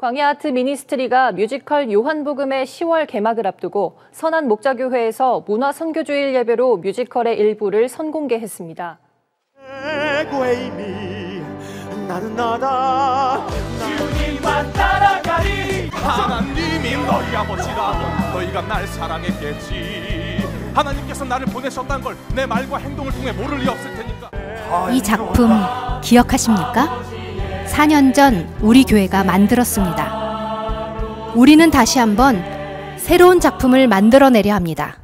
광야 아트 미니스트리가 뮤지컬 요한복음의 10월 개막을 앞두고 선한 목자교회에서 문화선교주일 예배로 뮤지컬의 일부를 선공개했습니다. 나는 나다 주님만 따라가리. 하나님이 너희 아버지라 너희가 날 사랑했겠지. 하나님께서 나를 보내셨다는 걸 내 말과 행동을 통해 모를 리 없을 테니까. 이 작품 기억하십니까? 4년 전 우리 교회가 만들었습니다. 우리는 다시 한번 새로운 작품을 만들어내려 합니다.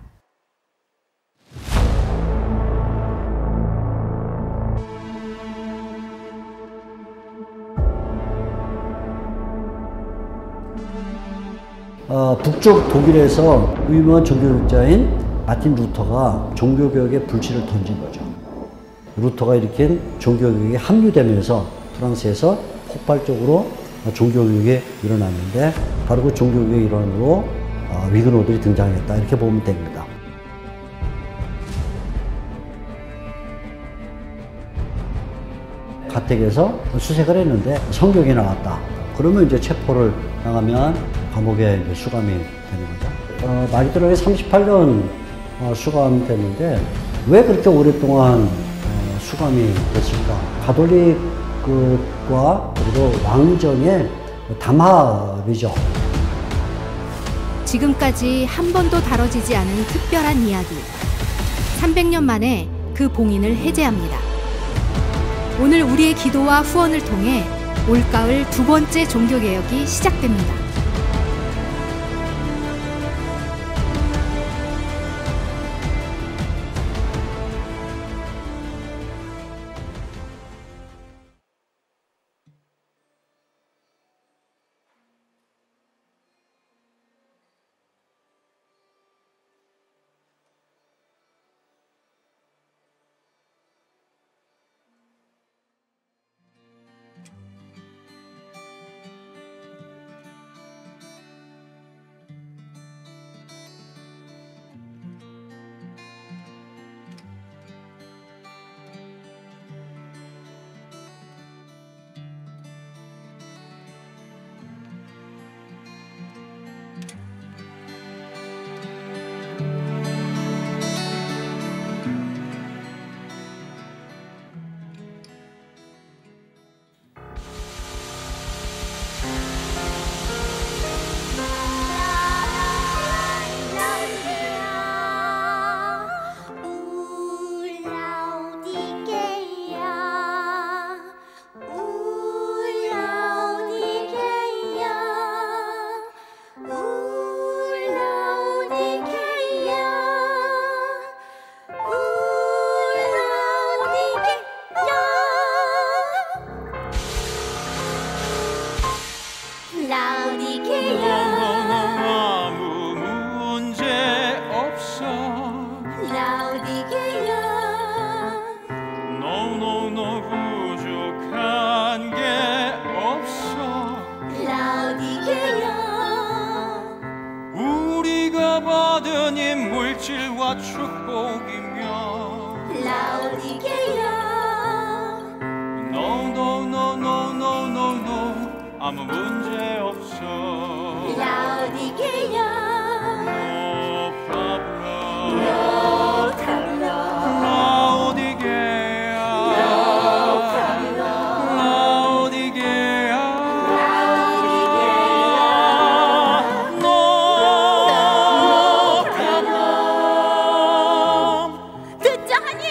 북쪽 독일에서 유명한 종교학자인 마틴 루터가 종교개혁의 불씨를 던진 거죠. 루터가 일으킨 종교개혁에 합류되면서 프랑스에서 폭발적으로 종교개혁이 일어났는데 바로 그 종교개혁의 일환으로 위그노들이 등장했다, 이렇게 보면 됩니다. 가택에서 수색을 했는데 성경이 나왔다. 그러면 이제 체포를 당하면 감옥에 이제 수감이 되는 거죠. 마리드락에 38년 수감됐는데 왜 그렇게 오랫동안 수감이 됐을까? 가톨릭과 그리고 왕정의 담합이죠. 지금까지 한 번도 다뤄지지 않은 특별한 이야기. 300년 만에 그 봉인을 해제합니다. 오늘 우리의 기도와 후원을 통해 올가을 두 번째 종교개혁이 시작됩니다. 아무 문제 없어. 라우디게야. No 부족한 게 없어. 라우디게야. 우리가 받은 이 물질과 축복이며. 라우디게야. No 아무 문제 없어. 라우디게야. No problem. No problem. 라우디게야. No problem. 라우디게야. 라우디게야. No problem. 듣자하니?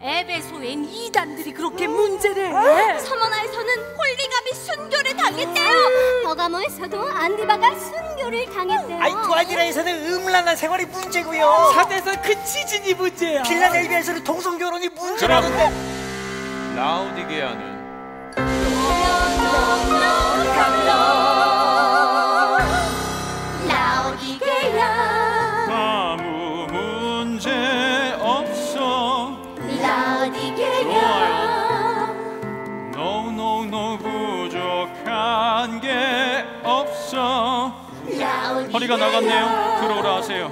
에베소엔 이단들이 그렇게 문제를 해. 서머나에서는 홀리감이 순교를 당했대요. 버가모에서도 안디바가 순교를 당했대요. 투아디라에서는 음란한 생활이 문제고요. 사대에서 큰 지진이 문제야. 필라델피아에서는 동성결혼이 문제라는데. 라우디게아는 라우디게야. 아무 문제 없어. 라우디게야. No 부족한 게 없어. 허리가 나갔네요. 들어오라 하세요.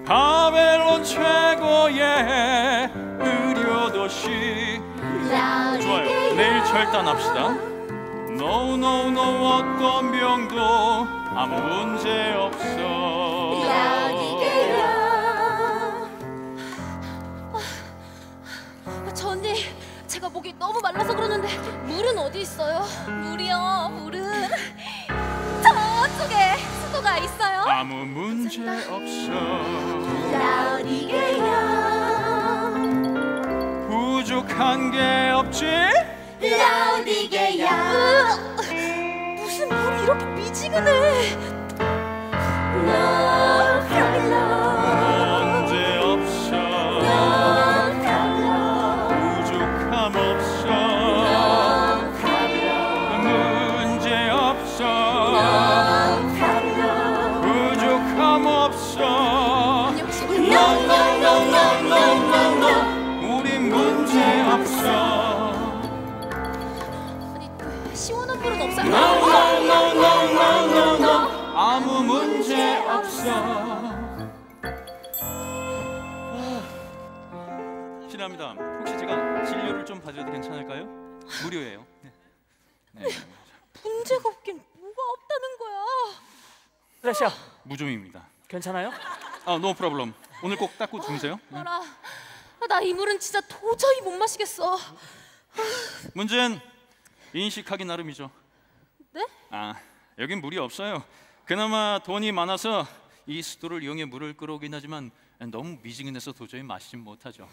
바벨론 최고의 의료도시. 좋아요. 내일 철단합시다. No no no 어떤 병도 아무 문제 없어. 저 언니, 제가 목이 너무 말라서 그러는데 물은 어디 있어요? 물이요, 물은 저쪽에 수도가 있어요. 아무 문제 없어. 부족한 게 없지? 무슨 물이 이렇게 미지근해? 문제 없어. 부족함 없어. 문제 없어. 부족함 없어. 우린 문제 없어. 아니, 시원한 물은 없어요? 아무 문제 없어. 실례합니다. 혹시 제가 진료를 좀 받아도 괜찮을까요? 무료예요. 네. 문제가 없긴 뭐가 없다는 거야? 에클레시아, 무좀입니다. 괜찮아요? No problem. 오늘 꼭 닦고 주무세요. 알아. 나 이 물은 진짜 도저히 못 마시겠어. 문제는 인식하기 나름이죠. 네? 여긴 물이 없어요. 그나마 돈이 많아서 이 수도를 이용해 물을 끌어오긴 하지만 너무 미지근해서 도저히 마시진 못하죠.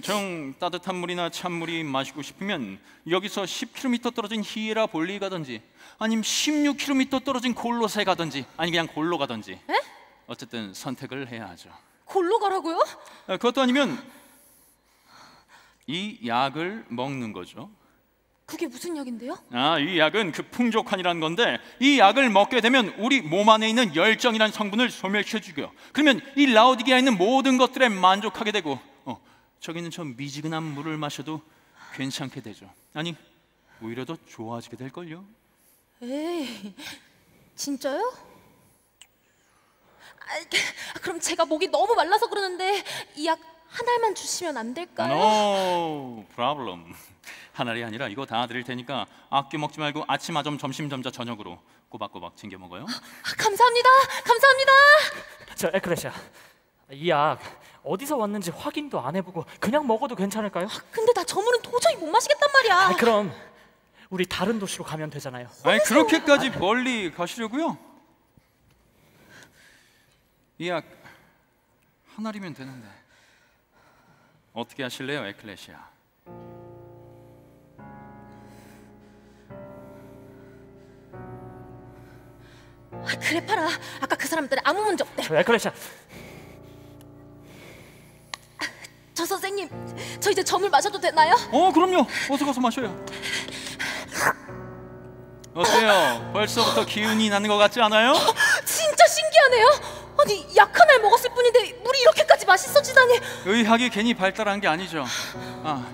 정 따뜻한 물이나 찬물이 마시고 싶으면 여기서 10km 떨어진 히에라 볼리 가든지 아니면 16km 떨어진 골로새 가든지 아니 그냥 골로 가든지. 에? 어쨌든 선택을 해야 하죠. 골로 가라고요? 그것도 아니면 이 약을 먹는 거죠. 그게 무슨 약인데요? 이 약은 그 풍족환이라는 건데 이 약을 먹게 되면 우리 몸 안에 있는 열정이라는 성분을 소멸시켜 주고요. 그러면 이 라오디게아에 있는 모든 것들에 만족하게 되고 저기 있는 저 미지근한 물을 마셔도 괜찮게 되죠. 아니 오히려 더 좋아지게 될걸요. 에이, 진짜요? 그럼 제가 목이 너무 말라서 그러는데 이 약 한 알만 주시면 안 될까요? No problem. 한 알이 아니라 이거 다 드릴 테니까 아껴 먹지 말고 아침, 아점, 점심, 점자, 저녁으로 꼬박꼬박 챙겨 먹어요. 감사합니다. 감사합니다. 저 에클레시아, 이 약 어디서 왔는지 확인도 안 해보고 그냥 먹어도 괜찮을까요? 근데 나 저 물은 도저히 못 마시겠단 말이야. 그럼 우리 다른 도시로 가면 되잖아요. 아니 그렇게까지 멀리 가시려고요? 이 약 한 알이면 되는데 어떻게 하실래요, 에클레시아? 그래 파라. 아까 그 사람들은 아무 문제 없대. 저 에클레시아, 저 선생님, 저 이제 점을 마셔도 되나요? 그럼요. 어서 가서 마셔요. 어때요? 벌써부터 기운이 나는 것 같지 않아요? 진짜 신기하네요. 아니 약 한 알 먹었을 뿐인데 물이 이렇게까지 맛있어지다니. 의학이 괜히 발달한 게 아니죠.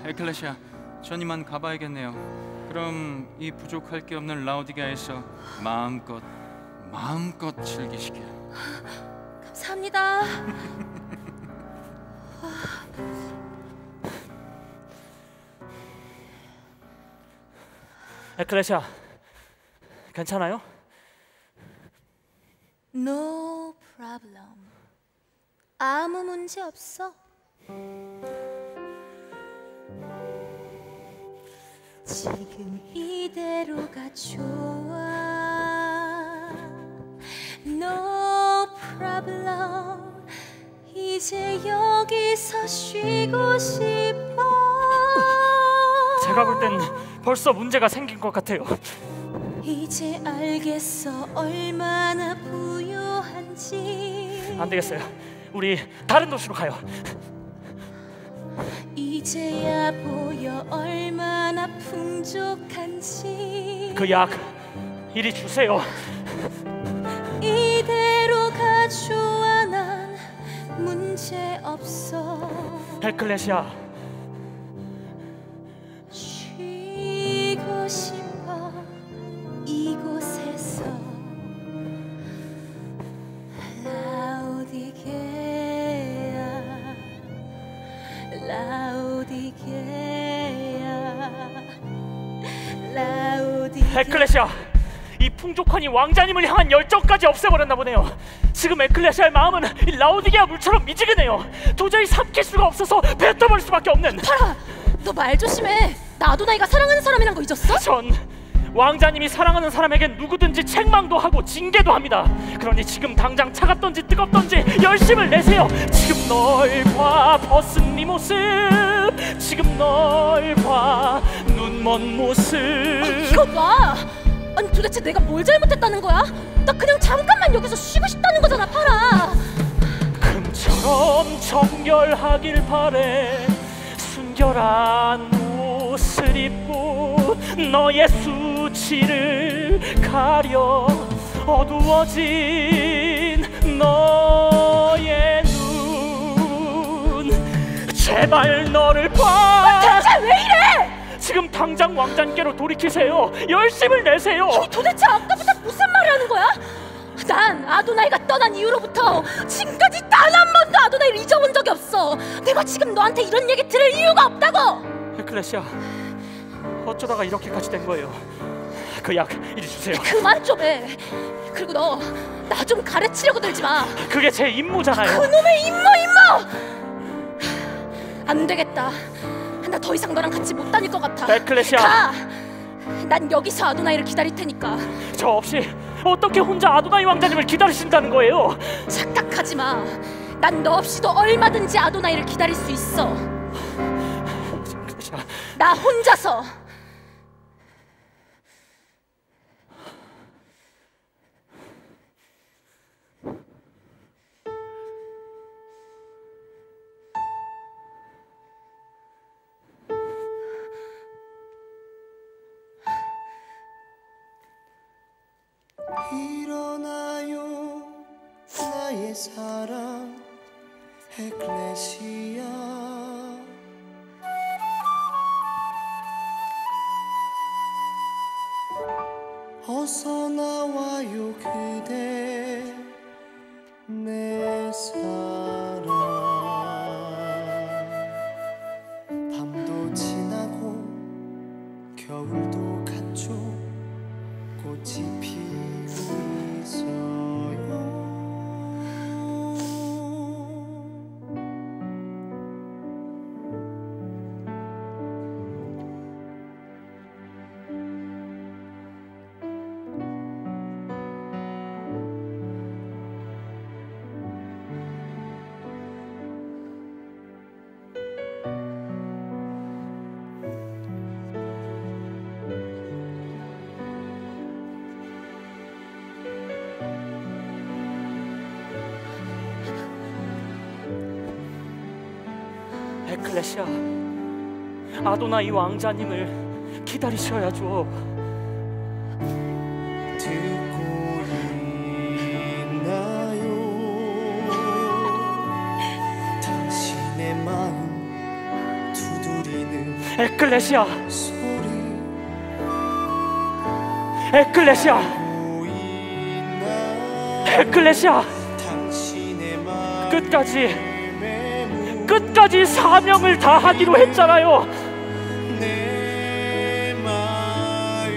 에클레시아, 전 이만 가봐야겠네요. 그럼 이 부족할 게 없는 라오디게아에서 마음껏 즐기시길. 감사합니다. 에클레시아, 괜찮아요? No problem. 아무 문제 없어. 지금 이대로가 좋아. No problem. 이제 여기서 쉬고 싶어. 제가 볼 땐 벌써 문제가 생긴 것 같아요. 이제 알겠어 얼마나 부유한지. 안 되겠어요. 우리 다른 도시로 가요. 이제야 보여 얼마나 풍족한지. 그 약 이리 주세요. 이대로 가져와. 난 문제 없어. 에클레시아, 쉬고 싶어 이곳에서. 라오디게아 에클레시아, 이 풍족한이 왕자님을 향한 열정까지 없애버렸나 보네요. 지금 에클레시아의 마음은 이 라오디게아 물처럼 미지근해요. 도저히 삼킬 수가 없어서 뱉어버릴 수밖에 없는. 파라, 너 말 조심해. 나 아도나이가 사랑하는 사람이란 거 잊었어? 전 왕자님이 사랑하는 사람에겐 누구든지 책망도 하고 징계도 합니다. 그러니 지금 당장 차갑던지 뜨겁던지 열심을 내세요. 지금 널 봐, 벗은 네 모습, 지금 널 봐, 눈먼 모습. 이거 봐. 아니 도대체 내가 뭘 잘못했다는 거야? 나 그냥 잠깐만 여기서 쉬고 싶다는 거잖아, 파라. 금처럼 정결하길 바래. 순결한 옷을 입고 너의 수치를 가려. 어두워진 너의 눈, 제발 너를 봐. 대체 왜 이래? 지금 당장 왕자님께로 돌이키세요. 열심을 내세요. 아니 도대체 아까부터 무슨 말을 하는 거야? 난 아도나이가 떠난 이후로부터 지금까지 단 한 번도 아도나이를 잊어본 적이 없어. 내가 지금 너한테 이런 얘기 들을 이유가 없다고. 에클레시아, 어쩌다가 이렇게까지 된 거예요? 그 약 이리 주세요. 그만 좀 해. 그리고 너 나 좀 가르치려고 들지 마. 그게 제 임무잖아요. 그놈의 임무! 안 되겠다. 나 더 이상 너랑 같이 못 다닐 것 같아. 에클레시아, 가! 난 여기서 아도나이를 기다릴 테니까. 저 없이 어떻게 혼자 아도나이 왕자님을 기다리신다는 거예요? 착각하지 마. 난 너 없이도 얼마든지 아도나이를 기다릴 수 있어. 에클레시아, 나 혼자서. 일어나요 나의 사랑 에클레시아. 어서 나와요 그대 내 사랑. 밤도 지나고 겨울도 갔죠. 꽃이 피고 있어요. 에클레시아, 아도나이 왕자님을 기다리셔야죠. 듣고 있나요 당신의 마음 두드리는 에클레시아, 소리. 에클레시아, 듣고 있나요 에클레시아, 당신의 마음 끝까지 사명을 다하기로 했잖아요. 내 마음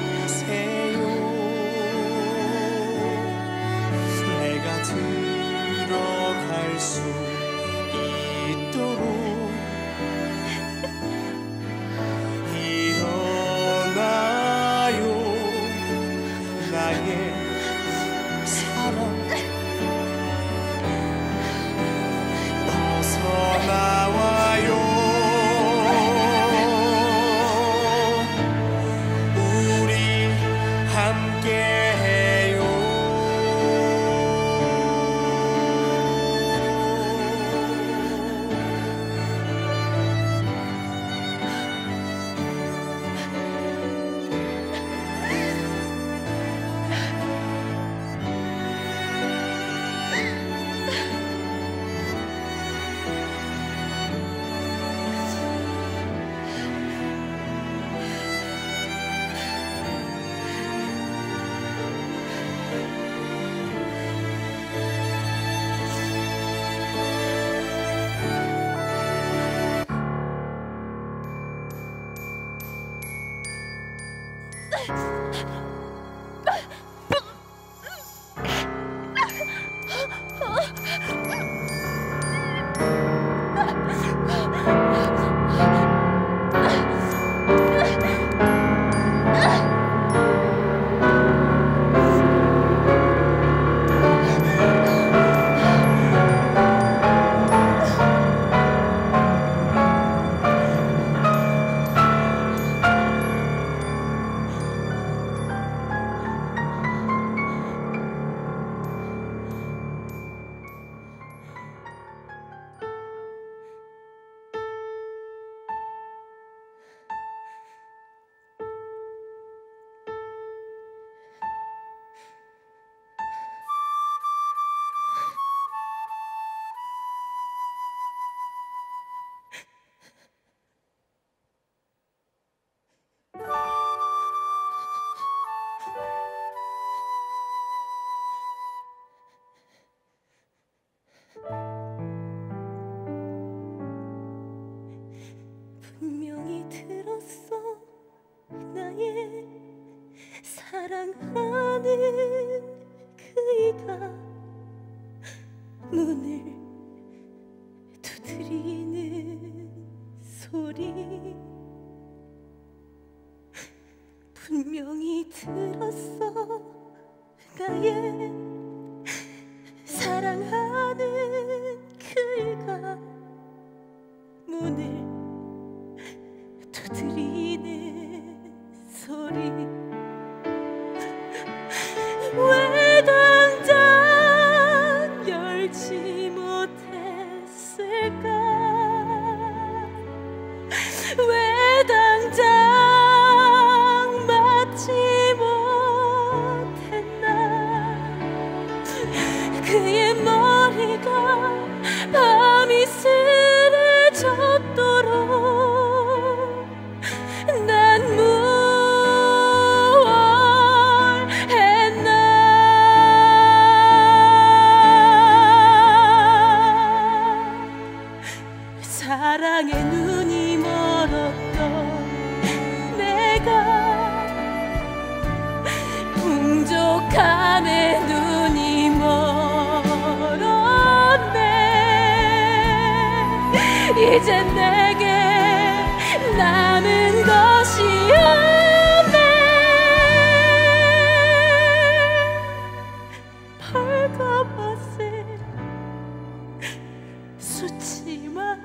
열어주세요. 내가 들어갈 수 있도록 일어나요 나의 사랑 사랑하는 그이가 문을 두드리는 소리 분명히 들었어. 나의 사랑하는 그이가 문을 두드리는 소리 왜 당장 열지 못했을까? 왜 당장 맞지 못했나? 그의 머리가 밤이 스레졌도록 난 무얼 했나? 사랑의 눈이 멀었던 내가 풍족함의 눈이 멀었네. 이제 내게 남은 것이 없네. 벌거벗은 수치만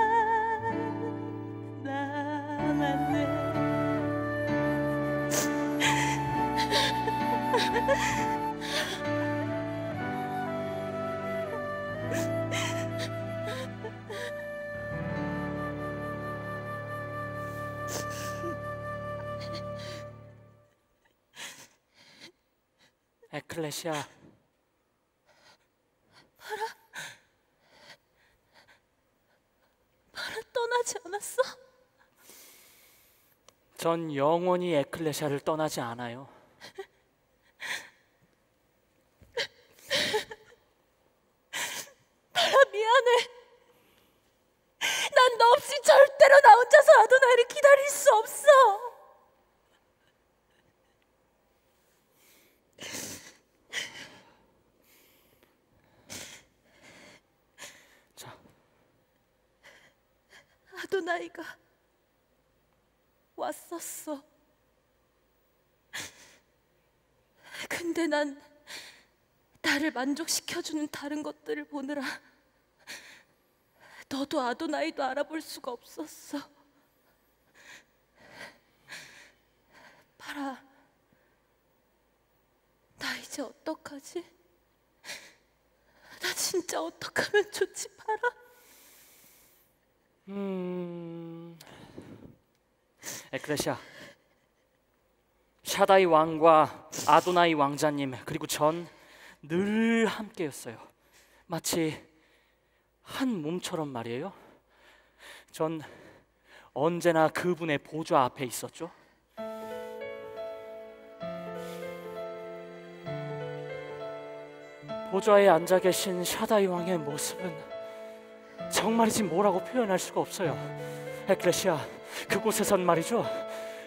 남았네. 에클레시아, 바라 떠나지 않았어? 전 영원히 에클레시아를 떠나지 않아요. 바라 미안해. 난 너 없이 절대로 나 혼자서 아도나이를 기다릴 수 없어. 자, 아도나이가 왔었어. 근데 난 나를 만족시켜주는 다른 것들을 보느라 너도 아도나이도 알아볼 수가 없었어. 바라, 나 이제 어떡하지? 나 진짜 어떡하면 좋지, 바라? 에클레시아, 샤다이 왕과 아도나이 왕자님 그리고 전 늘 함께였어요. 마치 한 몸처럼 말이에요. 전 언제나 그분의 보좌 앞에 있었죠. 보좌에 앉아 계신 샤다이 왕의 모습은 정말이지 뭐라고 표현할 수가 없어요. 에클레시아, 그곳에선 말이죠,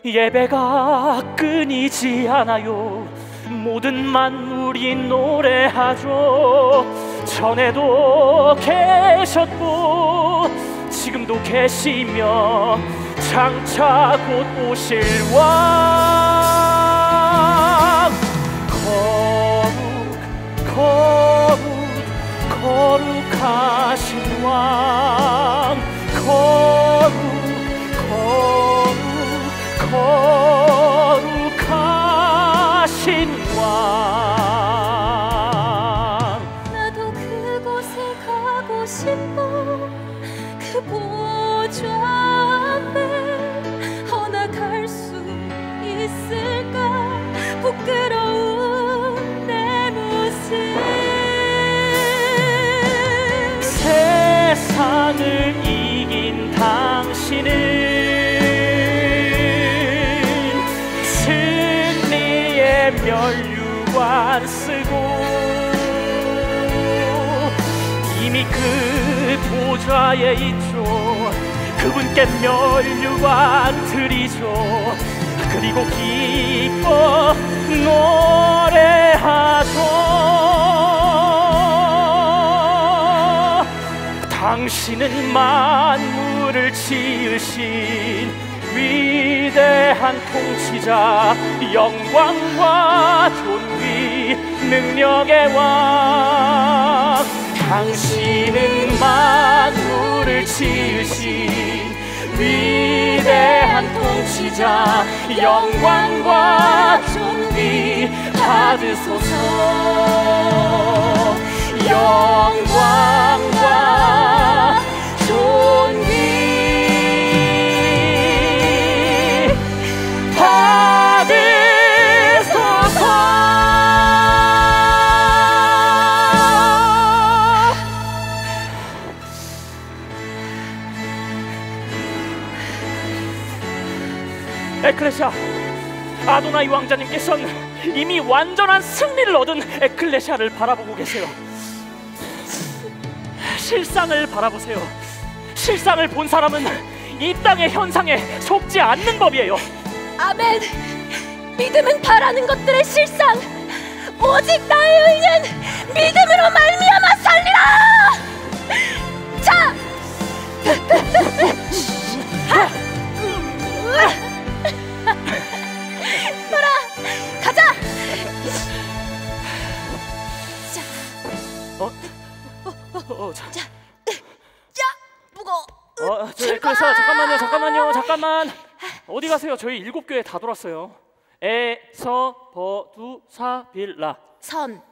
예배가 끊이지 않아요. 모든 만물이 노래하죠. 전에도 계셨고 지금도 계시며 장차 곧 오실 왕. 거룩하신 왕. 거룩하신 왕. 나도 그곳에 가고 싶어. 그 보좌 앞에 허나갈 수 있을까? 부끄러운 내 모습. 세상을 이긴 당신은 면류관 쓰고 이미 그 보좌에 있죠. 그분께 면류관 드리죠. 그리고 기뻐 노래하죠. 당신은 만물을 지으신 위대한 통치자, 영광과 존귀 능력의 왕. 당신은 만물을 지으신 위대한 통치자, 영광과 존귀 받으소서. 영광과 존귀 에클레시아, 아도나이 왕자님께서는 이미 완전한 승리를 얻은 에클레시아를 바라보고 계세요. 실상을 바라보세요. 실상을 본 사람은 이 땅의 현상에 속지 않는 법이에요. 아멘. 믿음은 바라는 것들의 실상, 오직 나의 의는 믿음으로 말미암아 살리라. 자, 놀아, 가자. 자, 야, 무거워. 그래서 잠깐만. 어디 가세요? 저희 7교회 다 돌았어요. 에서 버두 사빌라. 선한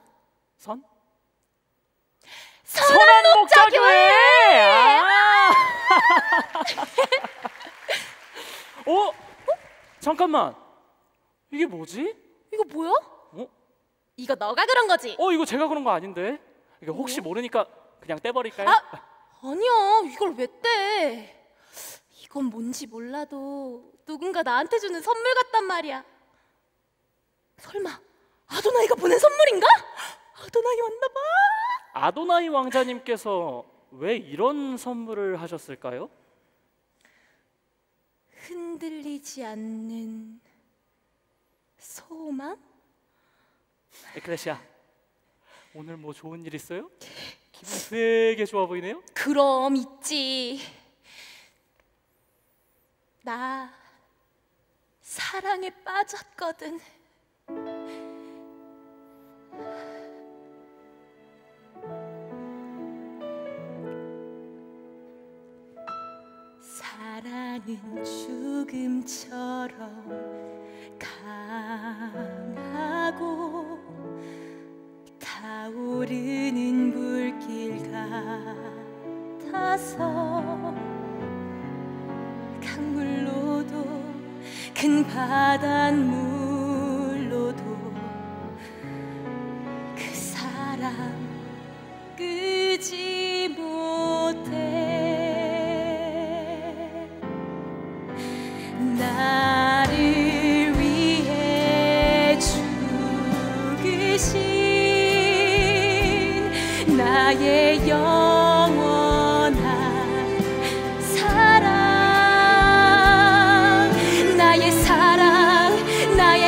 목자교회. 잠깐만. 이게 뭐지? 이거 뭐야? 이거 너가 그런 거지? 이거 제가 그런 거 아닌데. 이거 혹시 모르니까 그냥 떼버릴까요? 아니야, 이걸 왜 떼? 이건 뭔지 몰라도 누군가 나한테 주는 선물 같단 말이야. 설마 아도나이가 보낸 선물인가? 아도나이 왔나 봐. 아도나이 왕자님께서 왜 이런 선물을 하셨을까요? 흔들리지 않는 소망? 에클레시아, 오늘 뭐 좋은 일 있어요? 기분 되게 좋아 보이네요? 그럼 있지. 나 사랑에 빠졌거든. 사랑은 죽음처럼 강하고 타오르는 불길 같아서 강물로도 큰 바닷물로도 그 사랑 끄지 못해. 나를 위해 죽으신 나의 영원한 사랑, 나의 사랑, 나의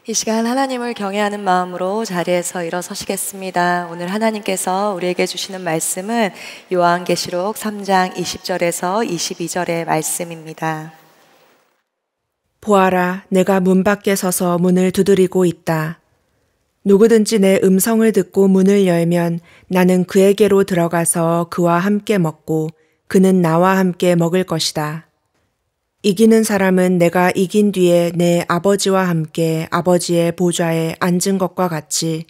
이 시간 하나님을 경외하는 마음으로 자리에서 일어서시겠습니다. 오늘 하나님께서 우리에게 주시는 말씀은 요한계시록 3장 20절에서 22절의 말씀입니다. 보아라, 내가 문 밖에 서서 문을 두드리고 있다. 누구든지 내 음성을 듣고 문을 열면 나는 그에게로 들어가서 그와 함께 먹고 그는 나와 함께 먹을 것이다. 이기는 사람은 내가 이긴 뒤에 내 아버지와 함께 아버지의 보좌에 앉은 것과 같이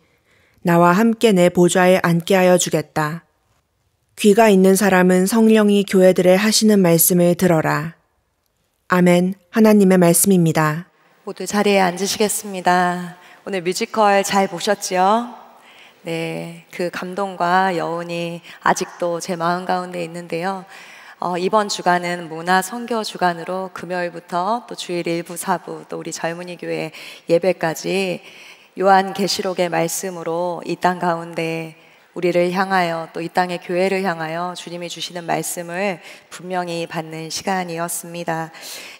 나와 함께 내 보좌에 앉게 하여 주겠다. 귀가 있는 사람은 성령이 교회들에 하시는 말씀을 들어라. 아멘. 하나님의 말씀입니다. 모두 자리에 앉으시겠습니다. 오늘 뮤지컬 잘 보셨지요? 네, 그 감동과 여운이 아직도 제 마음 가운데 있는데요. 이번 주간은 문화 선교 주간으로 금요일부터 또 주일 1부, 4부 또 우리 젊은이 교회 예배까지 요한계시록의 말씀으로 이 땅 가운데 우리를 향하여 또 이 땅의 교회를 향하여 주님이 주시는 말씀을 분명히 받는 시간이었습니다.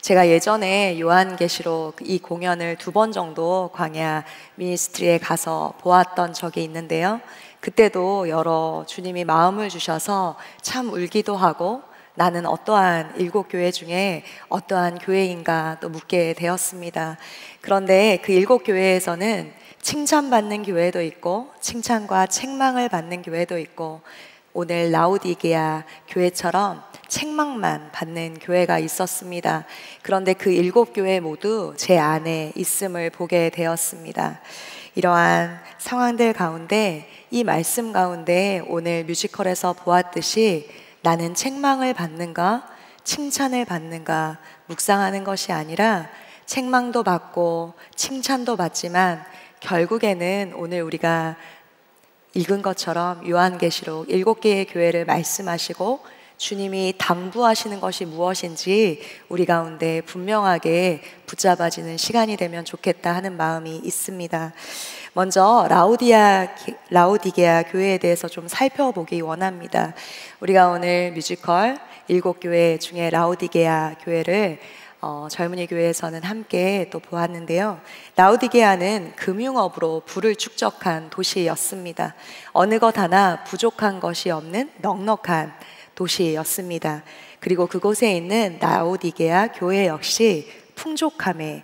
제가 예전에 요한계시록 이 공연을 2번 정도 광야 미니스트리에 가서 보았던 적이 있는데요. 그때도 여러 주님이 마음을 주셔서 참 울기도 하고 나는 어떠한 7교회 중에 어떠한 교회인가 또 묻게 되었습니다. 그런데 그 7교회에서는 칭찬받는 교회도 있고 칭찬과 책망을 받는 교회도 있고 오늘 라우디게아 교회처럼 책망만 받는 교회가 있었습니다. 그런데 그 7교회 모두 제 안에 있음을 보게 되었습니다. 이러한 상황들 가운데 이 말씀 가운데 오늘 뮤지컬에서 보았듯이 나는 책망을 받는가 칭찬을 받는가 묵상하는 것이 아니라 책망도 받고 칭찬도 받지만 결국에는 오늘 우리가 읽은 것처럼 요한계시록 7개의 교회를 말씀하시고 주님이 당부하시는 것이 무엇인지 우리 가운데 분명하게 붙잡아지는 시간이 되면 좋겠다 하는 마음이 있습니다. 먼저 라우디게아 교회에 대해서 좀 살펴보기 원합니다. 우리가 오늘 뮤지컬 7교회 중에 라우디게아 교회를 젊은이 교회에서는 함께 또 보았는데요. 라우디게아는 금융업으로 부를 축적한 도시였습니다. 어느 것 하나 부족한 것이 없는 넉넉한 도시였습니다. 그리고 그곳에 있는 라우디게아 교회 역시 풍족함에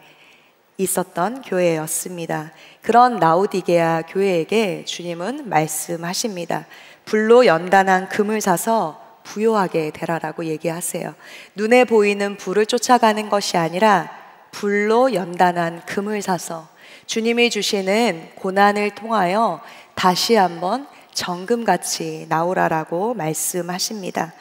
있었던 교회였습니다. 그런 라우디게아 교회에게 주님은 말씀하십니다. 불로 연단한 금을 사서 부요하게 되라라고 얘기하세요. 눈에 보이는 불을 쫓아가는 것이 아니라 불로 연단한 금을 사서 주님이 주시는 고난을 통하여 다시 한번 정금같이 나오라라고 말씀하십니다.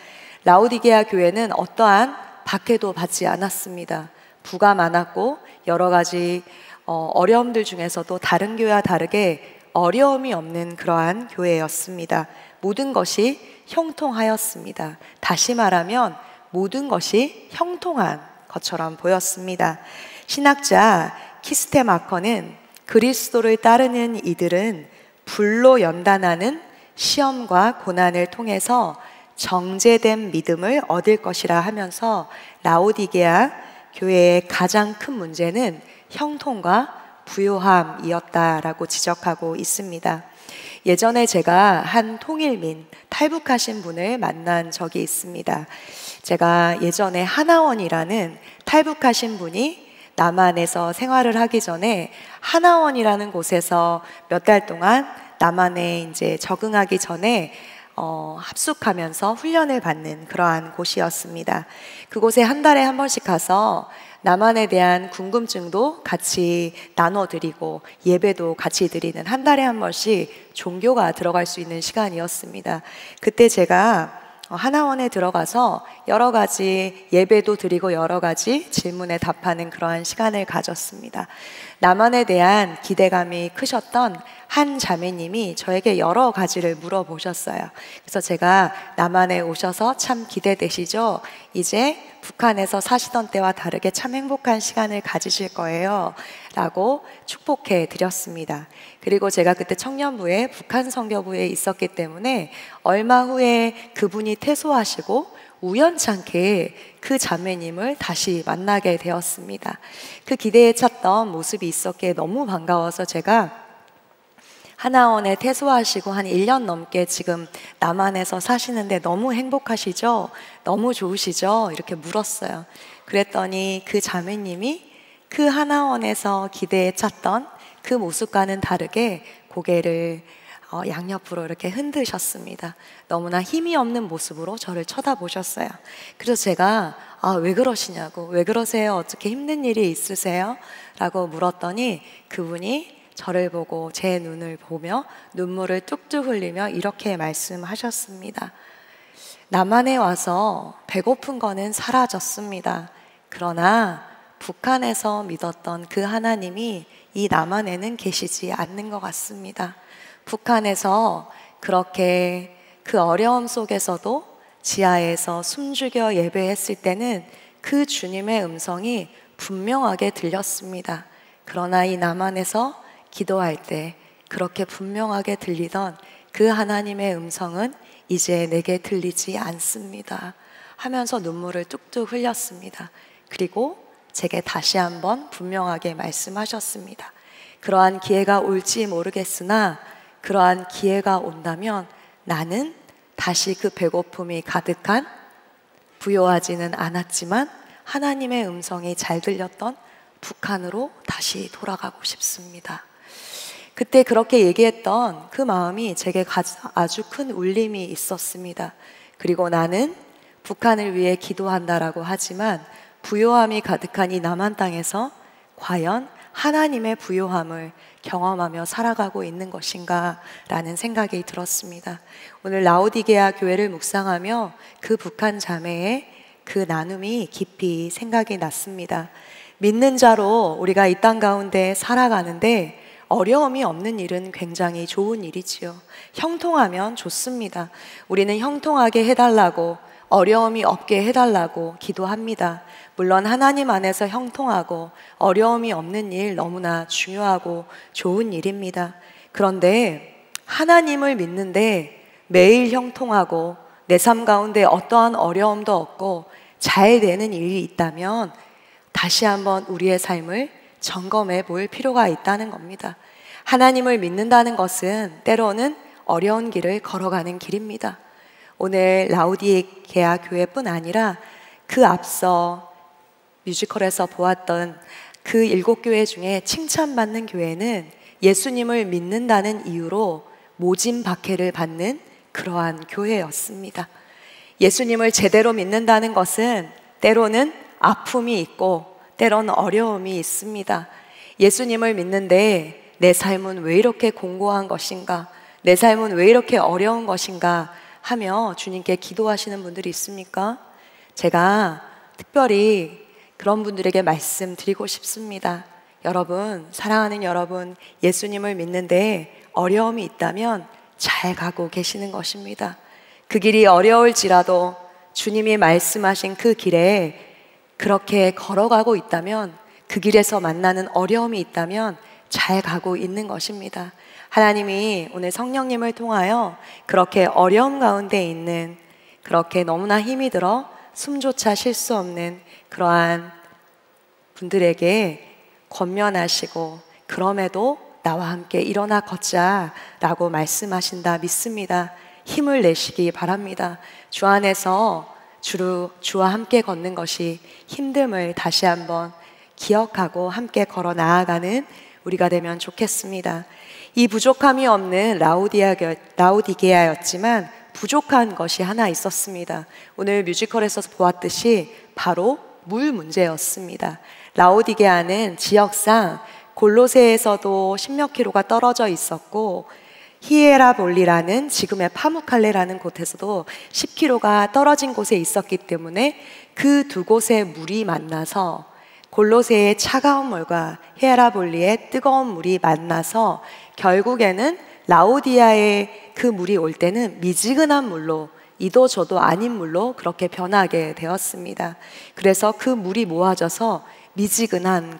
라우디게아 교회는 어떠한 박해도 받지 않았습니다. 부가 많았고 여러 가지 어려움들 중에서도 다른 교회와 다르게 어려움이 없는 그러한 교회였습니다. 모든 것이 형통하였습니다. 다시 말하면 모든 것이 형통한 것처럼 보였습니다. 신학자 키스테마커는 그리스도를 따르는 이들은 불로 연단하는 시험과 고난을 통해서 정제된 믿음을 얻을 것이라 하면서 라우디게아 교회의 가장 큰 문제는 형통과 부요함이었다라고 지적하고 있습니다. 예전에 제가 한 통일민 탈북하신 분을 만난 적이 있습니다. 제가 예전에 하나원이라는 탈북하신 분이 남한에서 생활을 하기 전에 하나원이라는 곳에서 몇 달 동안 남한에 이제 적응하기 전에 합숙하면서 훈련을 받는 그러한 곳이었습니다. 그곳에 한 달에 한 번씩 가서 남한에 대한 궁금증도 같이 나눠드리고 예배도 같이 드리는 한 달에 한 번씩 종교가 들어갈 수 있는 시간이었습니다. 그때 제가 하나원에 들어가서 여러 가지 예배도 드리고 여러 가지 질문에 답하는 그러한 시간을 가졌습니다. 남한에 대한 기대감이 크셨던 한 자매님이 저에게 여러 가지를 물어보셨어요. 그래서 제가 남한에 오셔서 참 기대되시죠? 이제 북한에서 사시던 때와 다르게 참 행복한 시간을 가지실 거예요 라고 축복해 드렸습니다. 그리고 제가 그때 청년부에 북한 선교부에 있었기 때문에 얼마 후에 그분이 퇴소하시고 우연찮게 그 자매님을 다시 만나게 되었습니다. 그 기대에 찼던 모습이 있었기에 너무 반가워서 제가 하나원에 퇴소하시고 한 1년 넘게 지금 남한에서 사시는데 너무 행복하시죠? 너무 좋으시죠? 이렇게 물었어요. 그랬더니 그 자매님이 그 하나원에서 기대에 찼던 그 모습과는 다르게 고개를 양옆으로 이렇게 흔드셨습니다. 너무나 힘이 없는 모습으로 저를 쳐다보셨어요. 그래서 제가 왜 그러시냐고, 왜 그러세요? 어떻게 힘든 일이 있으세요? 라고 물었더니 그분이 저를 보고 제 눈을 보며 눈물을 뚝뚝 흘리며 이렇게 말씀하셨습니다. 남한에 와서 배고픈 거는 사라졌습니다. 그러나 북한에서 믿었던 그 하나님이 이 남한에는 계시지 않는 것 같습니다. 북한에서 그렇게 그 어려움 속에서도 지하에서 숨죽여 예배했을 때는 그 주님의 음성이 분명하게 들렸습니다. 그러나 이 남한에서 기도할 때 그렇게 분명하게 들리던 그 하나님의 음성은 이제 내게 들리지 않습니다 하면서 눈물을 뚝뚝 흘렸습니다. 그리고 제게 다시 한번 분명하게 말씀하셨습니다. 그러한 기회가 올지 모르겠으나 그러한 기회가 온다면 나는 다시 그 배고픔이 가득한, 부요하지는 않았지만 하나님의 음성이 잘 들렸던 북한으로 다시 돌아가고 싶습니다. 그때 그렇게 얘기했던 그 마음이 제게 아주 큰 울림이 있었습니다. 그리고 나는 북한을 위해 기도한다라고 하지만 부요함이 가득한 이 남한 땅에서 과연 하나님의 부요함을 경험하며 살아가고 있는 것인가 라는 생각이 들었습니다. 오늘 라오디게아 교회를 묵상하며 그 북한 자매의 그 나눔이 깊이 생각이 났습니다. 믿는 자로 우리가 이 땅 가운데 살아가는데 어려움이 없는 일은 굉장히 좋은 일이지요. 형통하면 좋습니다. 우리는 형통하게 해달라고, 어려움이 없게 해달라고 기도합니다. 물론 하나님 안에서 형통하고 어려움이 없는 일 너무나 중요하고 좋은 일입니다. 그런데 하나님을 믿는데 매일 형통하고 내 삶 가운데 어떠한 어려움도 없고 잘 되는 일이 있다면 다시 한번 우리의 삶을 점검해 볼 필요가 있다는 겁니다. 하나님을 믿는다는 것은 때로는 어려운 길을 걸어가는 길입니다. 오늘 라오디게아 교회뿐 아니라 그 앞서 뮤지컬에서 보았던 그 7교회 중에 칭찬받는 교회는 예수님을 믿는다는 이유로 모진 박해를 받는 그러한 교회였습니다. 예수님을 제대로 믿는다는 것은 때로는 아픔이 있고 때로는 어려움이 있습니다. 예수님을 믿는데 내 삶은 왜 이렇게 공고한 것인가? 내 삶은 왜 이렇게 어려운 것인가? 하며 주님께 기도하시는 분들이 있습니까? 제가 특별히 그런 분들에게 말씀드리고 싶습니다. 여러분, 사랑하는 여러분, 예수님을 믿는데 어려움이 있다면 잘 가고 계시는 것입니다. 그 길이 어려울지라도 주님이 말씀하신 그 길에 그렇게 걸어가고 있다면, 그 길에서 만나는 어려움이 있다면 잘 가고 있는 것입니다. 하나님이 오늘 성령님을 통하여 그렇게 어려움 가운데 있는, 그렇게 너무나 힘이 들어 숨조차 쉴 수 없는 그러한 분들에게 권면하시고 그럼에도 나와 함께 일어나 걷자 라고 말씀하신다 믿습니다. 힘을 내시기 바랍니다. 주 안에서 주와 함께 걷는 것이 힘듦을 다시 한번 기억하고 함께 걸어 나아가는 우리가 되면 좋겠습니다. 이 부족함이 없는 라오디게아였지만 부족한 것이 하나 있었습니다. 오늘 뮤지컬에서 보았듯이 바로 물 문제였습니다. 라오디게아는 지역상 골로새에서도 10몇 킬로가 떨어져 있었고 히에라볼리라는 지금의 파무칼레라는 곳에서도 10km가 떨어진 곳에 있었기 때문에 그 두 곳의 물이 만나서 골로새의 차가운 물과 히에라볼리의 뜨거운 물이 만나서 결국에는 라오디아의 그 물이 올 때는 미지근한 물로, 이도 저도 아닌 물로 그렇게 변하게 되었습니다. 그래서 그 물이 모아져서 미지근한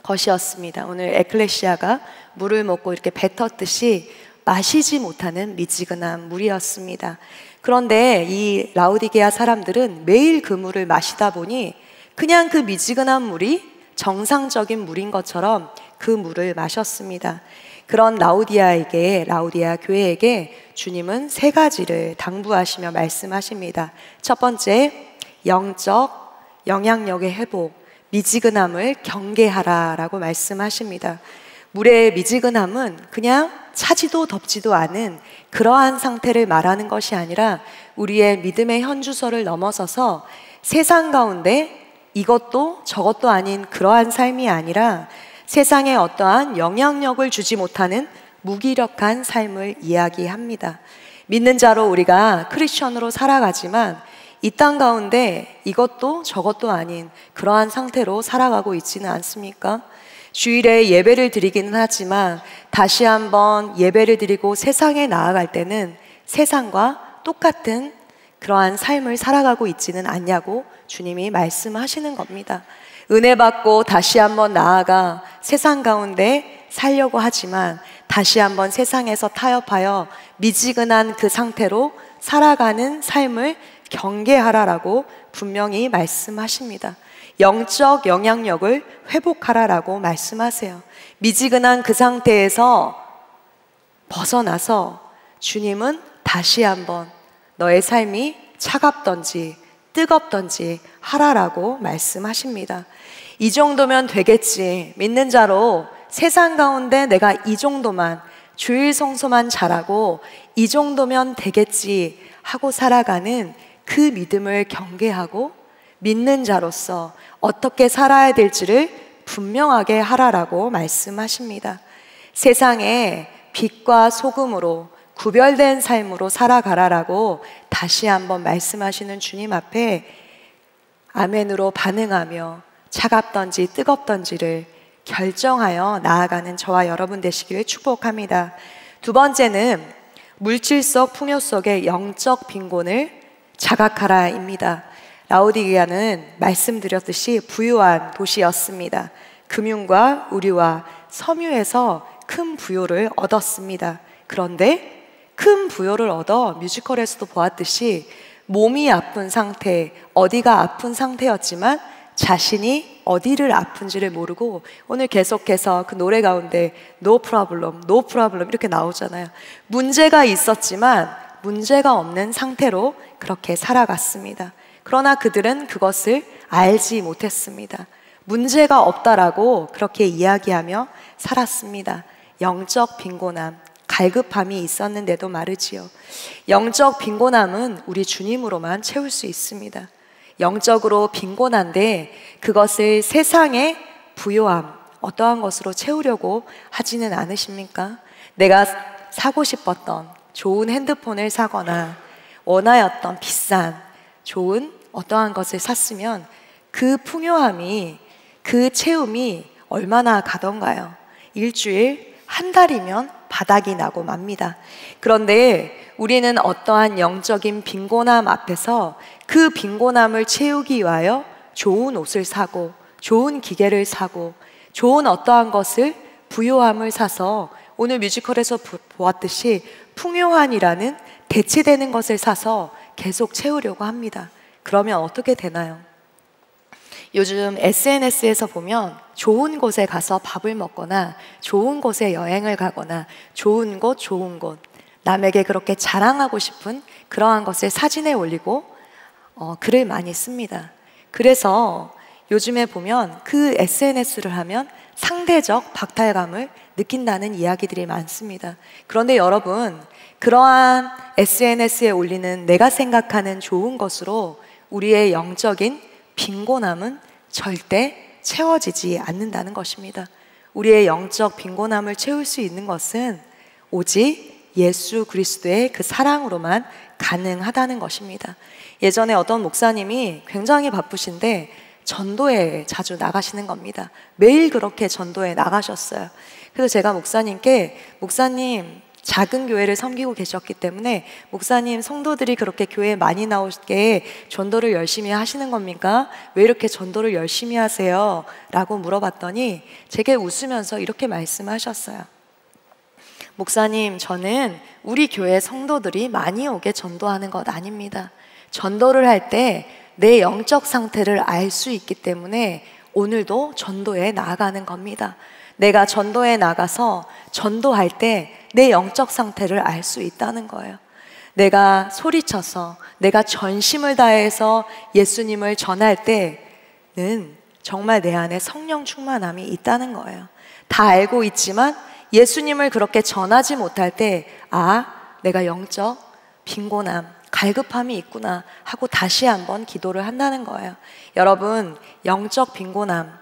것이었습니다. 오늘 에클레시아가 물을 먹고 이렇게 뱉었듯이 마시지 못하는 미지근한 물이었습니다. 그런데 이 라오디게아 사람들은 매일 그 물을 마시다 보니 그냥 그 미지근한 물이 정상적인 물인 것처럼 그 물을 마셨습니다. 그런 라오디아 교회에게 주님은 3가지를 당부하시며 말씀하십니다. 첫 번째, 영적 영향력의 회복, 미지근함을 경계하라 라고 말씀하십니다. 물의 미지근함은 그냥 차지도 덥지도 않은 그러한 상태를 말하는 것이 아니라 우리의 믿음의 현주소를 넘어서서 세상 가운데 이것도 저것도 아닌 그러한 삶이 아니라 세상에 어떠한 영향력을 주지 못하는 무기력한 삶을 이야기합니다. 믿는 자로 우리가 크리스천으로 살아가지만 이 땅 가운데 이것도 저것도 아닌 그러한 상태로 살아가고 있지는 않습니까? 주일에 예배를 드리기는 하지만 다시 한번 예배를 드리고 세상에 나아갈 때는 세상과 똑같은 그러한 삶을 살아가고 있지는 않냐고 주님이 말씀하시는 겁니다. 은혜 받고 다시 한번 나아가 세상 가운데 살려고 하지만 다시 한번 세상에서 타협하여 미지근한 그 상태로 살아가는 삶을 경계하라라고 분명히 말씀하십니다. 영적 영향력을 회복하라라고 말씀하세요. 미지근한 그 상태에서 벗어나서 주님은 다시 한번 너의 삶이 차갑던지 뜨겁던지 하라라고 말씀하십니다. 이 정도면 되겠지. 믿는 자로 세상 가운데 내가 이 정도만 주일 성소만 잘하고 이 정도면 되겠지 하고 살아가는 그 믿음을 경계하고 믿는 자로서 어떻게 살아야 될지를 분명하게 하라라고 말씀하십니다. 세상에 빛과 소금으로 구별된 삶으로 살아가라라고 다시 한번 말씀하시는 주님 앞에 아멘으로 반응하며 차갑던지 뜨겁던지를 결정하여 나아가는 저와 여러분 되시기를 축복합니다. 두 번째는 물질 속 풍요 속의 영적 빈곤을 자각하라입니다. 라오디게아는 말씀드렸듯이 부유한 도시였습니다. 금융과 의류와 섬유에서 큰 부요를 얻었습니다. 그런데 큰 부요를 얻어 뮤지컬에서도 보았듯이 몸이 아픈 상태, 어디가 아픈 상태였지만 자신이 어디를 아픈지를 모르고 오늘 계속해서 그 노래 가운데 No problem, no problem 이렇게 나오잖아요. 문제가 있었지만 문제가 없는 상태로 그렇게 살아갔습니다. 그러나 그들은 그것을 알지 못했습니다. 문제가 없다라고 그렇게 이야기하며 살았습니다. 영적 빈곤함, 갈급함이 있었는데도 말이지요. 영적 빈곤함은 우리 주님으로만 채울 수 있습니다. 영적으로 빈곤한데 그것을 세상의 부요함, 어떠한 것으로 채우려고 하지는 않으십니까? 내가 사고 싶었던 좋은 핸드폰을 사거나 원하였던 비싼 좋은 어떠한 것을 샀으면 그 풍요함이, 그 채움이 얼마나 가던가요? 일주일, 한 달이면 바닥이 나고 맙니다. 그런데 우리는 어떠한 영적인 빈곤함 앞에서 그 빈곤함을 채우기 위하여 좋은 옷을 사고 좋은 기계를 사고 좋은 어떠한 것을 부요함을 사서 오늘 뮤지컬에서 보았듯이 풍요한이라는 대체되는 것을 사서 계속 채우려고 합니다. 그러면 어떻게 되나요? 요즘 SNS에서 보면 좋은 곳에 가서 밥을 먹거나 좋은 곳에 여행을 가거나 좋은 곳 남에게 그렇게 자랑하고 싶은 그러한 것을 사진에 올리고 글을 많이 씁니다. 그래서 요즘에 보면 그 SNS를 하면 상대적 박탈감을 느낀다는 이야기들이 많습니다. 그런데 여러분, 그러한 SNS에 올리는 내가 생각하는 좋은 것으로 우리의 영적인 빈곤함은 절대 채워지지 않는다는 것입니다. 우리의 영적 빈곤함을 채울 수 있는 것은 오직 예수 그리스도의 그 사랑으로만 가능하다는 것입니다. 예전에 어떤 목사님이 굉장히 바쁘신데 전도에 자주 나가시는 겁니다. 매일 그렇게 전도에 나가셨어요. 그래서 제가 목사님께, 목사님, 작은 교회를 섬기고 계셨기 때문에 목사님, 성도들이 그렇게 교회에 많이 나오게 전도를 열심히 하시는 겁니까? 왜 이렇게 전도를 열심히 하세요? 라고 물어봤더니 제게 웃으면서 이렇게 말씀하셨어요. 목사님, 저는 우리 교회 성도들이 많이 오게 전도하는 것 아닙니다. 전도를 할 때 내 영적 상태를 알 수 있기 때문에 오늘도 전도에 나아가는 겁니다. 내가 전도에 나가서 전도할 때 내 영적 상태를 알 수 있다는 거예요. 내가 소리쳐서 내가 전심을 다해서 예수님을 전할 때는 정말 내 안에 성령 충만함이 있다는 거예요. 다 알고 있지만 예수님을 그렇게 전하지 못할 때 내가 영적 빈곤함, 갈급함이 있구나 하고 다시 한번 기도를 한다는 거예요. 여러분, 영적 빈곤함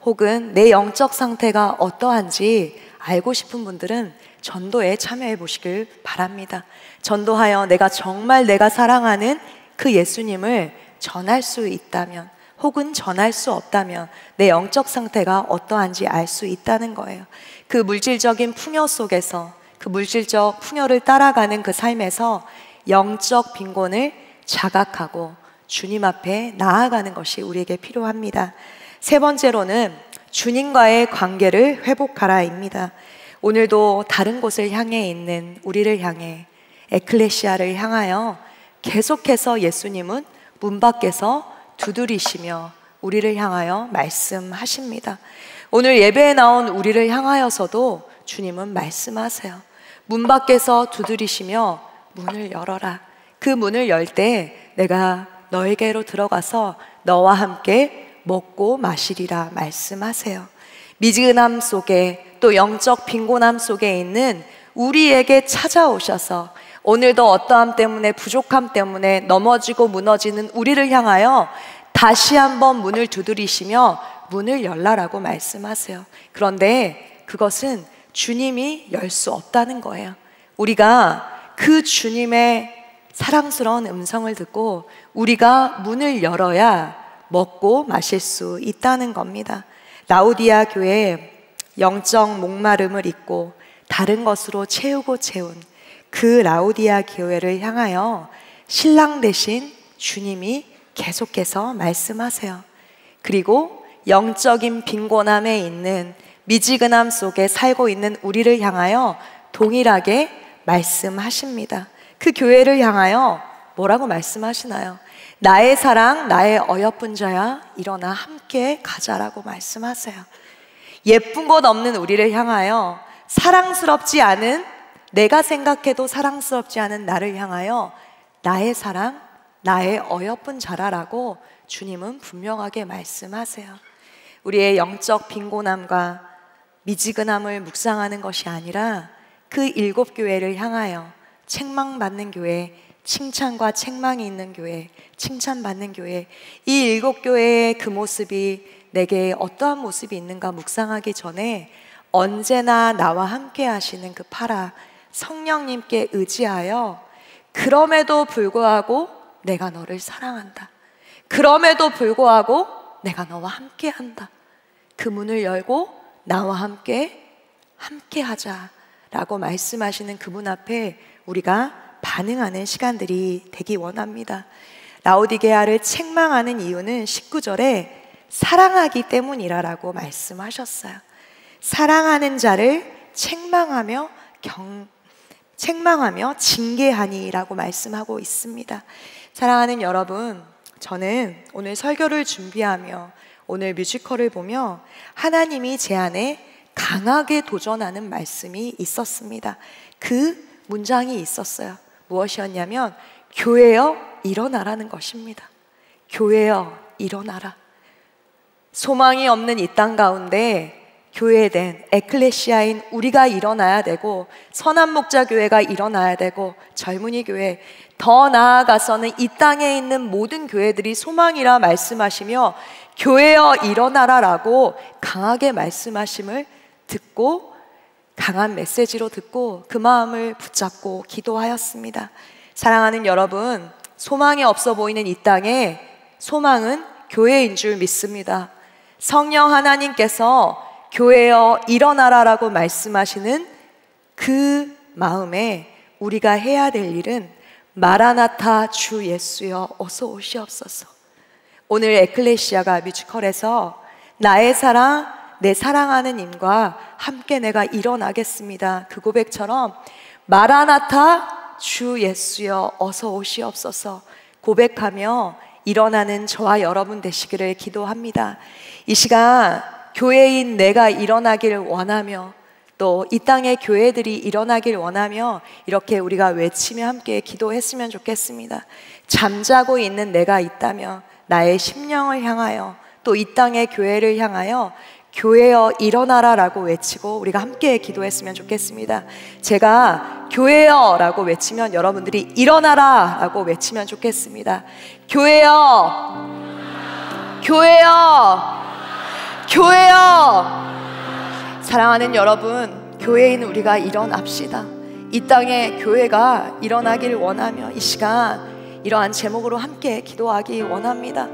혹은 내 영적 상태가 어떠한지 알고 싶은 분들은 전도에 참여해 보시길 바랍니다. 전도하여 내가 정말 내가 사랑하는 그 예수님을 전할 수 있다면 혹은 전할 수 없다면 내 영적 상태가 어떠한지 알 수 있다는 거예요. 그 물질적인 풍요 속에서 그 물질적 풍요를 따라가는 그 삶에서 영적 빈곤을 자각하고 주님 앞에 나아가는 것이 우리에게 필요합니다. 세 번째로는 주님과의 관계를 회복하라입니다. 오늘도 다른 곳을 향해 있는 우리를 향해 에클레시아를 향하여 계속해서 예수님은 문 밖에서 두드리시며 우리를 향하여 말씀하십니다. 오늘 예배에 나온 우리를 향하여서도 주님은 말씀하세요. 문 밖에서 두드리시며 문을 열어라. 그 문을 열 때 내가 너에게로 들어가서 너와 함께 먹고 마시리라 말씀하세요. 미지근함 속에 또 영적 빈곤함 속에 있는 우리에게 찾아오셔서 오늘도 어떠함 때문에 부족함 때문에 넘어지고 무너지는 우리를 향하여 다시 한번 문을 두드리시며 문을 열라라고 말씀하세요. 그런데 그것은 주님이 열 수 없다는 거예요. 우리가 그 주님의 사랑스러운 음성을 듣고 우리가 문을 열어야 먹고 마실 수 있다는 겁니다. 라오디아 교회에 영적 목마름을 잊고 다른 것으로 채우고 채운 그 라오디아 교회를 향하여 신랑 되신 주님이 계속해서 말씀하세요. 그리고 영적인 빈곤함에 있는 미지근함 속에 살고 있는 우리를 향하여 동일하게 말씀하십니다. 그 교회를 향하여 뭐라고 말씀하시나요? 나의 사랑, 나의 어여쁜 자야, 일어나 함께 가자라고 말씀하세요. 예쁜 것 없는 우리를 향하여 사랑스럽지 않은, 내가 생각해도 사랑스럽지 않은 나를 향하여 나의 사랑, 나의 어여쁜 자라라고 주님은 분명하게 말씀하세요. 우리의 영적 빈곤함과 미지근함을 묵상하는 것이 아니라 그 7교회를 향하여 책망받는 교회, 칭찬과 책망이 있는 교회, 칭찬받는 교회, 이 7교회의 그 모습이 내게 어떠한 모습이 있는가 묵상하기 전에 언제나 나와 함께 하시는 그 파라 성령님께 의지하여 그럼에도 불구하고 내가 너를 사랑한다. 그럼에도 불구하고 내가 너와 함께 한다. 그 문을 열고 나와 함께 하자 라고 말씀하시는 그분 앞에 우리가 반응하는 시간들이 되기 원합니다. 라오디게아를 책망하는 이유는 19절에 사랑하기 때문이라고 말씀하셨어요. 사랑하는 자를 책망하며 징계하니라고 말씀하고 있습니다. 사랑하는 여러분, 저는 오늘 설교를 준비하며 오늘 뮤지컬을 보며 하나님이 제 안에 강하게 도전하는 말씀이 있었습니다. 그 문장이 있었어요. 무엇이었냐면 교회여 일어나라는 것입니다. 교회여 일어나라. 소망이 없는 이 땅 가운데 교회된 에클레시아인 우리가 일어나야 되고, 선한 목자 교회가 일어나야 되고, 젊은이 교회, 더 나아가서는 이 땅에 있는 모든 교회들이 소망이라 말씀하시며 교회여 일어나라라고 강하게 말씀하심을 듣고, 강한 메시지로 듣고 그 마음을 붙잡고 기도하였습니다. 사랑하는 여러분, 소망이 없어 보이는 이 땅에 소망은 교회인 줄 믿습니다. 성령 하나님께서 교회여 일어나라라고 말씀하시는 그 마음에 우리가 해야 될 일은 마라나타 주 예수여 어서 오시옵소서. 오늘 에클레시아가 뮤지컬에서 나의 사랑, 내 사랑하는 님과 함께 내가 일어나겠습니다. 그 고백처럼 마라나타 주 예수여 어서 오시옵소서 고백하며 일어나는 저와 여러분 되시기를 기도합니다. 이 시간 교회인 내가 일어나길 원하며 또 이 땅의 교회들이 일어나길 원하며 이렇게 우리가 외치며 함께 기도했으면 좋겠습니다. 잠자고 있는 내가 있다며 나의 심령을 향하여 또 이 땅의 교회를 향하여 교회여 일어나라 라고 외치고 우리가 함께 기도했으면 좋겠습니다. 제가 교회여 라고 외치면 여러분들이 일어나라 라고 외치면 좋겠습니다. 교회여, 교회여, 교회여. 사랑하는 여러분, 교회인 우리가 일어납시다. 이 땅에 교회가 일어나길 원하며 이 시간 이러한 제목으로 함께 기도하기 원합니다.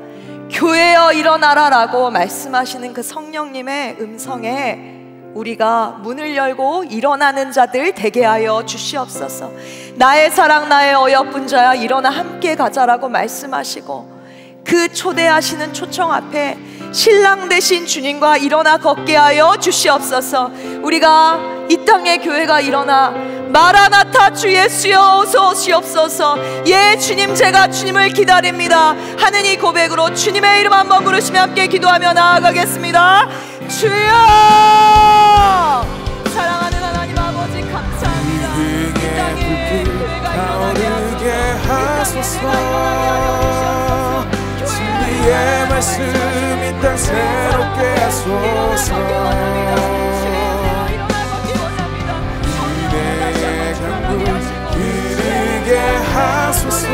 교회여 일어나라 라고 말씀하시는 그 성령님의 음성에 우리가 문을 열고 일어나는 자들 되게 하여 주시옵소서. 나의 사랑 나의 어여쁜 자야 일어나 함께 가자라고 말씀하시고 그 초대하시는 초청 앞에 신랑 되신 주님과 일어나 걷게 하여 주시옵소서. 우리가 이 땅의 교회가 일어나 마라나타 주 예수여 어서 오시옵소서. 예 주님 제가 주님을 기다립니다 하는 이 고백으로 주님의 이름 한번 부르시며 함께 기도하며 나아가겠습니다. 주여 사랑하는 하나님 아버지 감사합니다. 이 땅에 교회가 일어나게 하소서. 진리의 말씀 이 땅 새롭게 하소서. 은혜의 강물 흐르게 하소서.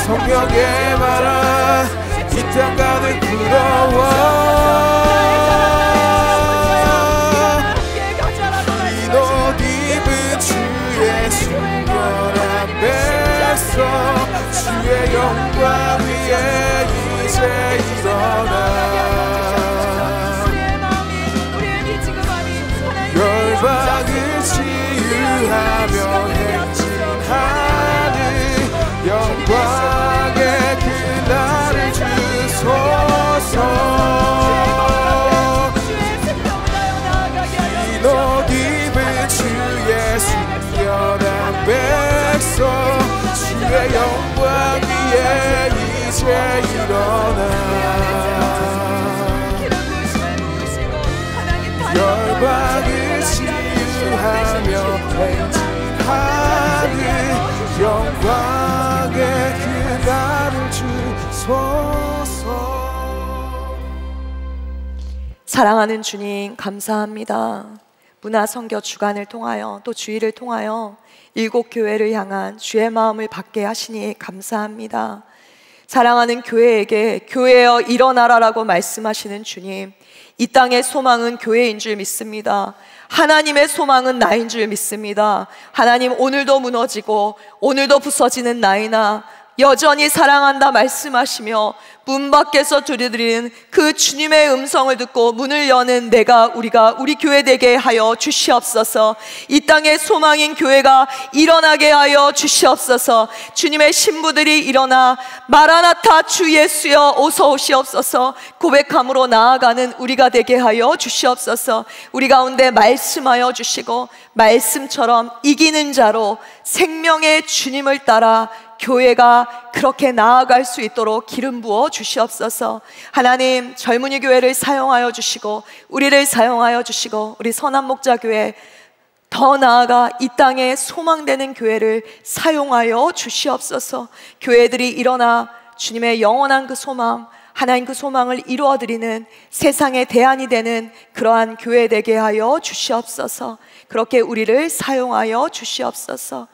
성령의 바람 이 땅 가득 불어와 이옷 입은 주의 순결한 백성 주의 영광 위에 이제 일어나 열방을 치유하며 행진하는 영광의 그날을 주소서. 이옷 입은 주의 순결한 백성 주의 영광 위에 이제 일어나 열방을 치유하며 행진하는 영광의 그날을 주소서. 사랑하는 주님 감사합니다. 문화선교 주간을 통하여 또 주일을 통하여 7교회를 향한 주의 마음을 받게 하시니 감사합니다. 사랑하는 교회에게 교회여 일어나라라고 말씀하시는 주님, 이 땅의 소망은 교회인 줄 믿습니다. 하나님의 소망은 나인 줄 믿습니다. 하나님 오늘도 무너지고 오늘도 부서지는 나이나 여전히 사랑한다 말씀하시며 문 밖에서 들려드리는 그 주님의 음성을 듣고 문을 여는 우리가 우리 교회 되게 하여 주시옵소서. 이 땅의 소망인 교회가 일어나게 하여 주시옵소서. 주님의 신부들이 일어나 마라나타 주 예수여 어서 오시옵소서 고백함으로 나아가는 우리가 되게 하여 주시옵소서. 우리 가운데 말씀하여 주시고 말씀처럼 이기는 자로 생명의 주님을 따라 교회가 그렇게 나아갈 수 있도록 기름 부어 주시옵소서. 하나님 젊은이 교회를 사용하여 주시고 우리를 사용하여 주시고 우리 선한 목자교회 더 나아가 이 땅에 소망되는 교회를 사용하여 주시옵소서. 교회들이 일어나 주님의 영원한 그 소망 하나님 그 소망을 이루어드리는 세상의 대안이 되는 그러한 교회 되게 하여 주시옵소서. 그렇게 우리를 사용하여 주시옵소서.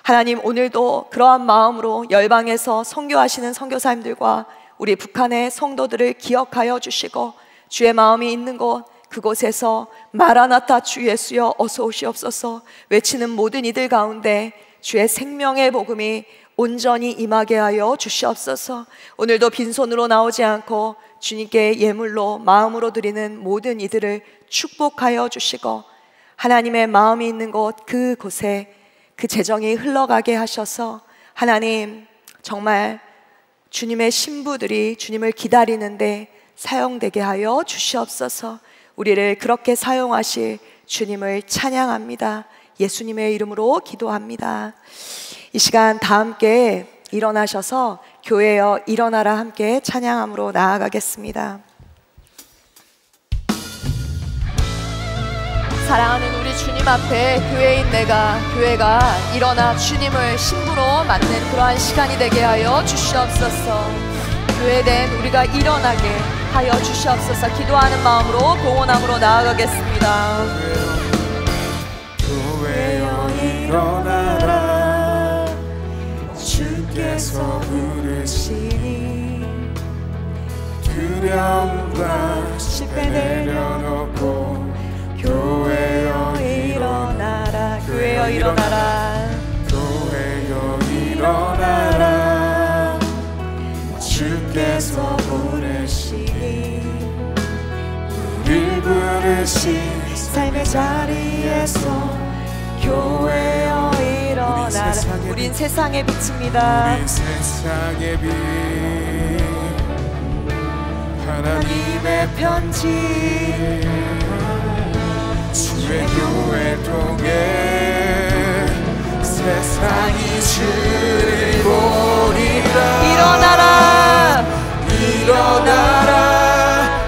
하나님 오늘도 그러한 마음으로 열방에서 선교하시는 선교사님들과 우리 북한의 성도들을 기억하여 주시고 주의 마음이 있는 곳 그곳에서 마라나타 주 예수여 어서 오시옵소서 외치는 모든 이들 가운데 주의 생명의 복음이 온전히 임하게 하여 주시옵소서. 오늘도 빈손으로 나오지 않고 주님께 예물로 마음으로 드리는 모든 이들을 축복하여 주시고 하나님의 마음이 있는 곳 그곳에 그 재정이 흘러가게 하셔서 하나님 정말 주님의 신부들이 주님을 기다리는데 사용되게 하여 주시옵소서. 우리를 그렇게 사용하실 주님을 찬양합니다. 예수님의 이름으로 기도합니다. 이 시간 다 함께 일어나셔서 교회여 일어나라 함께 찬양함으로 나아가겠습니다. 사랑하는 우리 주님 앞에 교회가 일어나 주님을 신부로 맞는 그러한 시간이 되게 하여 주시옵소서. 교회된 우리가 일어나게 하여 주시옵소서. 기도하는 마음으로 봉헌함으로 나아가겠습니다. 교회여 일어나라 주께서 부르시니 두려움과 실패 내려놓고 교회여 일어나라 교회여 일어나라 교회여 일어나라 주께서 부르시니 우릴 부르신 삶의 자리에서 교회여 일어나라. 우린 세상의 빛입니다. 우린 세상의 빛 하나님의 편지 주의 교회 통해 세상이 주를 보리라. 일어나라 일어나라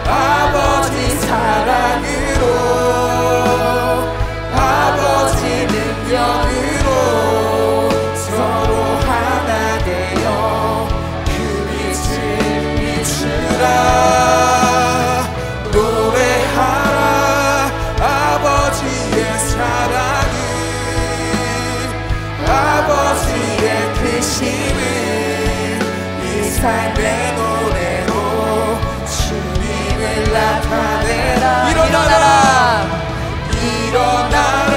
아버지 사랑으로 아버지 능력으로 서로 하나 되어 그 빛을 비추라. 노래하라 아버지의 사랑을 아버지의 크심을 이 삶의 노래로 주님을 나타내라. 일어나라 일어나라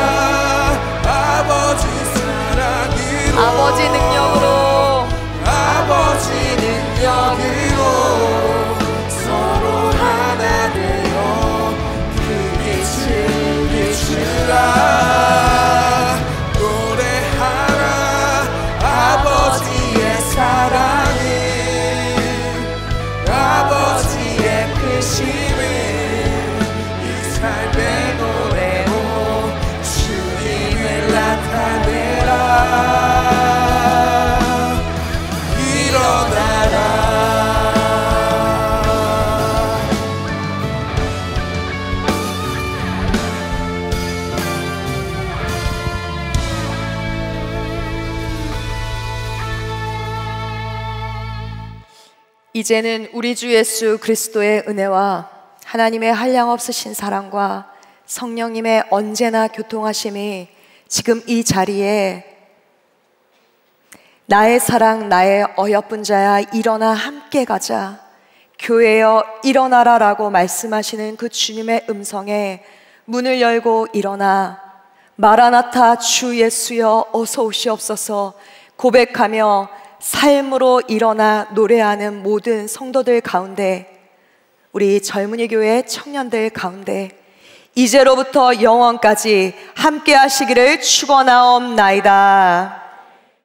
아버지 사랑으로 아버지 능력으로 아버지 능력으로 서로 하나 되어 그 빛을 비추라. 노래하라 아버지의 사랑을 아버지의 크심을 이 삶의 노래로 주님을 나타내라. 일어나라 이제는 우리 주 예수 그리스도의 은혜와 하나님의 한량없으신 사랑과 성령님의 언제나 교통하심이 지금 이 자리에 나의 사랑 나의 어여쁜 자야 일어나 함께 가자 교회여 일어나라 라고 말씀하시는 그 주님의 음성에 문을 열고 일어나 마라나타 주 예수여 어서 오시옵소서 고백하며 삶으로 일어나 노래하는 모든 성도들 가운데 우리 젊은이 교회 청년들 가운데 이제로부터 영원까지 함께 하시기를 축원하옵나이다.